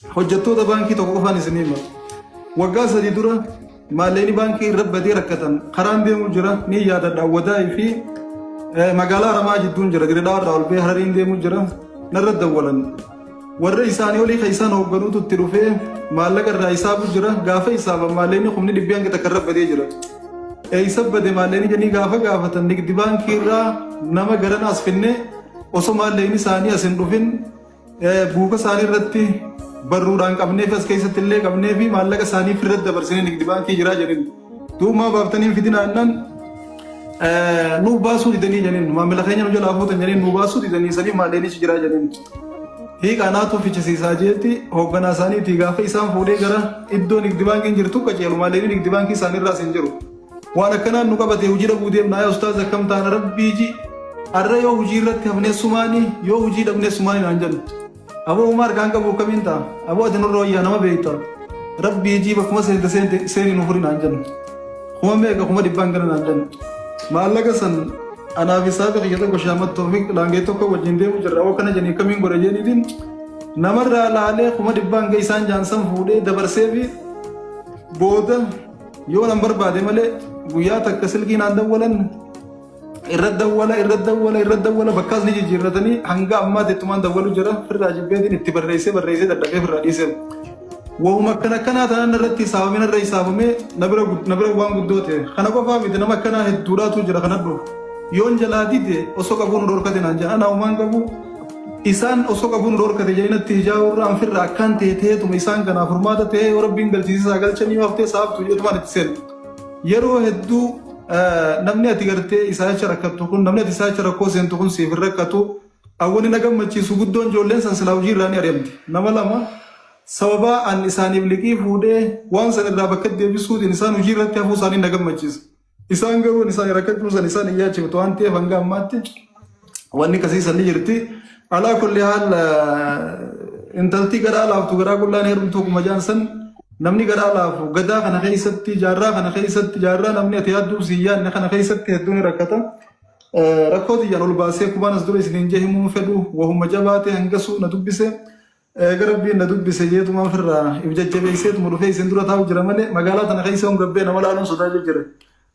hojjettoota baankii tokko qofaan isinii hima. Waggaa sadii dura maallaqni baankii irra badee rakkatan karaan deemu jira ni yaadadha. Wadaa'ii fi magaalaa Aramaa jidduun jira Dirreedhaa irraa ol ba'ee Harariin deemu jira narra dawwalan. Warra isaanii olii kan isaan hoogganuutu itti dhufee maallaqa irraa hisaabu jira. Gaafa hisaaban maallaqni humni dhibbii hanga takka irra badee jira. Eessa bade maallaqni jennii gaafa gaafatan nigdi baankii irraa nama garan as finne osoo maallaqni isaanii as hin dhufin buuka isaanii irratti barruudhaan qabneef as keessatti illee qabnee fi maallaqa isaanii firratti dabarsinee nigdi baankii jiraa jedhin. Duumaa baaftanii fidinaannan nuu baasuu didanii jedhin maamila keenya nu jalaa fuutan jedhin nuu baasuu didanii sanii maallaqni jiraa jedhin. Hiiqaanaatu fichisiisaa jeetti hoogganaa isaaniitii gaafa isaan fuudhee gara iddoo nigdi baankiin jirtu qaceelu maallaqni nigdi baankii isaanii irraas hin jiru. Waan akkanaan nu qabate hojii dhabuu deemnaa yaa ustaaz akkam taana rabbiiji arra yoo hojii irratti hafnee sumaanii yoo hojii dhabnee sumaanii naan jennu. Aboo uumaa harkaan qabu kamiin ta'a aboo ati nurra wayyaa nama beekta rabbiiji bakkuma seeni nu furi naan jennu. Kuma meeqa kuma dhibbaan gana naan jennu. Maallaqa san anaaf isaa fi xiyya tokko shaamattuu fi laangee tokko wajjin deemu jirra oo kana jennii kamiin godha jeeniitiin namarraa laalee kuma dhibbaan ga isaan jaansan fuudhee dabarsee fi booda yoo nan barbaade malee guyyaa takka silkii naan dawwalan irra dawwala bakkaas ni jijjiirratanii hanga ammaa tettumaan dawwalu jira firraa jibbeetiin itti barreessee dadhabee firraa dhiisee. Wahuma akkanaa tanan irratti hisaabamee irra hisaabamee na bira waan guddoo ta'e kana qofaa miti nama akkanaa hedduudhaatu jira kana dhufu. Yoon jalaa dide osoo qabuun dhorkate naan jedhan anaa qabu isaan osoo qabuun dhorkate jedhinatti hijaa'urra anfirra akkaan teetuma isaan kanaaf furmaata ta'ee yoo rabbiin galchiisisaa galchanii waaftee saabtu jedhumaan itti seenu. Yeroo hedduu namni ati gartee isaacha rakkattu kun namni ati isaacha rakkoo seentu kun siif rakkatu awwani na gammachiisu guddoon ijoolleen san silaa hojii irraa ni ari'amti. Nama lama sababa an isaaniif liqii fuudhee waan san irraa bakka deebisuutiin isaan hojii irratti hafuu isaanii na gammachiisa. Isaan garuu isaan rakkachuu san isaan hin yaachiftu waan ta'eef hanga ammaatti wanni kasiisan ni jirti. Alaa kulli haal intaltii garaa laaftu garaa qullaan heerumtuu kuma jaansan namni garaa laafu gadaa kana keessatti jaarraa namni ati yaadduu si yaadne kana keessatti hedduun ni rakkata. Rakkoo xiyyaan ol baasee kubaan as dura isiniin jee himuun fedhu wahuma jabaate hangasuu na dubbise garabbiin na dubbise jeetuma ofirraa if jajjabeesseetuma dhufee isin dura taa'u jira malee magaalaa tana keessa hon gabbee nama laaluun sodaa jira.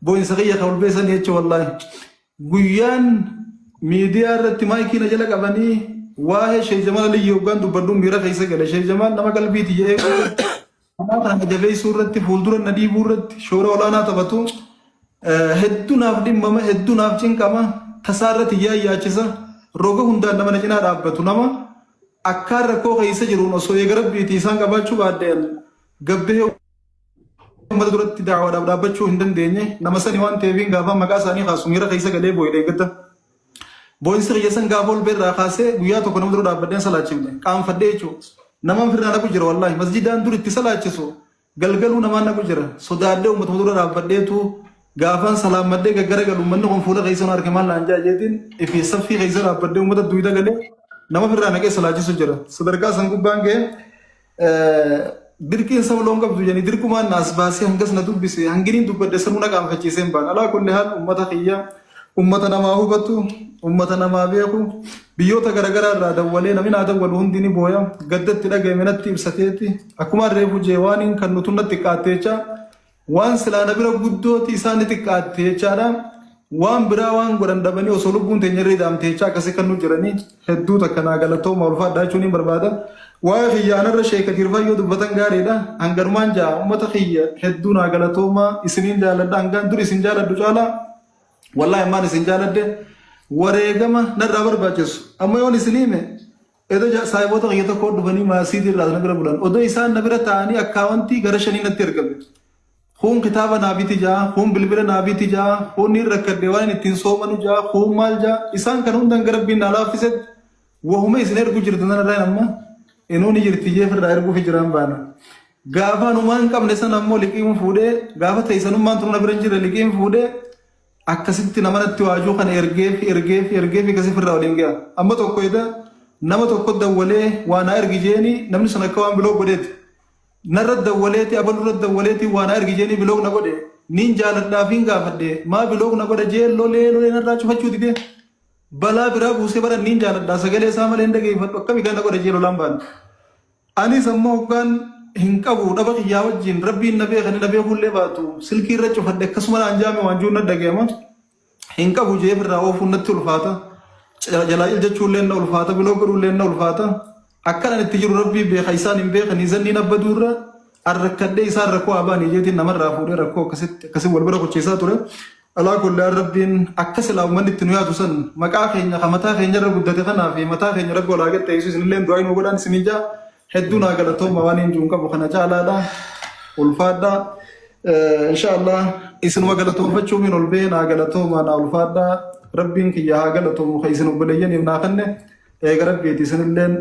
Boo'insa kiyya kan ol beesan jecha wallaahi guyyaan miidiyaa irratti maayikii na jala qabanii waa'ee Sheek Jamaal Aliyyi hoggaan dubbadduun miira keessa gale. Sheek Jamaal nama qalbiiti jedhee kanaa kana jabeessuu irratti fuuldura na dhiibuu irratti shoora olaanaa taphatu hedduu naaf dhimmama hedduu naaf cinqama tasaa irratti yaachisa roga hundaan nama na cinaa dhaabbatu nama akkaan rakkoo keessa jiruun osoo eegarabbiiti isaan qabaachuu baaddeen gabbee ummata duratti daawwadhaaf dhaabbachuu hin dandeenye nama sani waan ta'eef gaafa maqaa isaanii kaasu miira keessa galee boo'ee eeggata. Boo'insa kiyya san gaafa ol beerraa kaasee guyyaa tokko nama dura dhaabbadheen salaachifne qaanfadhee jechuudha. Namaan firraa naqu jira wallaahi masjidaan dur itti salaachisu galgaluu namaan naqu jira sodaadhee uummatuma dura dhaabbadheetu gaafaan salaammadhee gaggara galu uummanni kun fuula keessa harka maal naan jaajeetiin ifi saffii keessa dhaabbadhee uummata duwida galee nama firraa naqee salaachisu jira. Sadarkaa san gubbaan ga'ee dirqiin saba loon qabdu jedhanii dirqumaan naas baasee hangas na dubbise hanginiin dubbadde sanuu na qaanfachiiseen baan alaa kulli haal uummata kiyya ummata namaa hubatu ummata namaa beeku biyyoota garaagaraa irraa dawwalee namni naa dawwalu hundi ni booya gaddatti dhaga'ame natti ibsateeti akkuma reefu jee waan kan nutu natti xiqqaatteecha waan silaana bira guddooti isaan xiqqaatteechaadha waan biraa waan godhan dhabanii osoo lubbuun teenya irra hidhaamteecha akkasii kan nu jiranii hedduu takka naa galatooma ulfaadhaa jechuun hin barbaada. Waa'ee xiyyaanarra sheeka kirfayyoo dubbatan gaariidha hangarumaan jaa ummata xiyya hedduu naa galatooma isiniin jaaladha hangaan dur isin jaaladhu caalaa. Wallahi ammaan isin jaaladde wareegama narraa barbaachisu amma yoon isiniime edoo saayiboota kiyya tokko dhufanii maasiitii irraa na bira bulan odoo isaan na bira ta'anii akkaawwantii gara shanii natti ergame. Kun kitaaba naafiti jaa kun bilbila naafiti jaa kun ni rakkadde waan ittiin soomanu jaa kun maal jaa isaan kan hundan gara biin naa laaffisetti wahuma isin ergu jirtu nanarraa amma inuuni jirti jeefirraa erguufi jiraan baana. Gaafa numaan qabne san ammoo liqiin fuudhee gaafa teessanummaan tunu na bira jira liqiin fuudhee akkasitti namanatti waajuu kana ergeefi kasi firraa waliin ga'a. Amma tokko ida nama tokko dawwalee waan ergi jeeni namni sun akka waan biloo godheeti. Narra dawwaleeti abalurra dawwaleeti waan ergi jeeni biloo na godhe. Niin jaaladhaaf hin gaafadhe maa biloo na godhe jee lolee narraa cufachuu dide. Balaa biraa buusee bara niin jaaladhaa sagalee isaa malee hin dhageeffadhu akkami kana godhe jee lolaan baane. أني سموه كان هنكبو دبق يا وجين ربي النبي خلي النبي كل باتو سلكي رجع فدك كسمنا أنجامي وانجونا دقيمة هنكبو جيب الرأوف النتول فاتا جلائل جتشولين الفاتا بلوكرولين الفاتا أكل أن تجر ربي بخيسان بيخ نزني نبدورة الركدة يسار ركوا أباني جيتي نمر رافوري ركوا كسب والبركة تشيساتورة الله كل ربين أكسل أو من التنويات وسن مكاخين خمتا خين جرب بدت خنا في متا خين جرب ولا قد تيسوس نلين دعين وقولان سنيجا هدونا قالتهم موانين جونكا بخنا جالا لا والفادا إن شاء الله إسن وقالتهم فتشو من البين قالتهم أنا والفادا ربين كي قالتهم خيسن وبليين يمناخنه ربي تسن اللين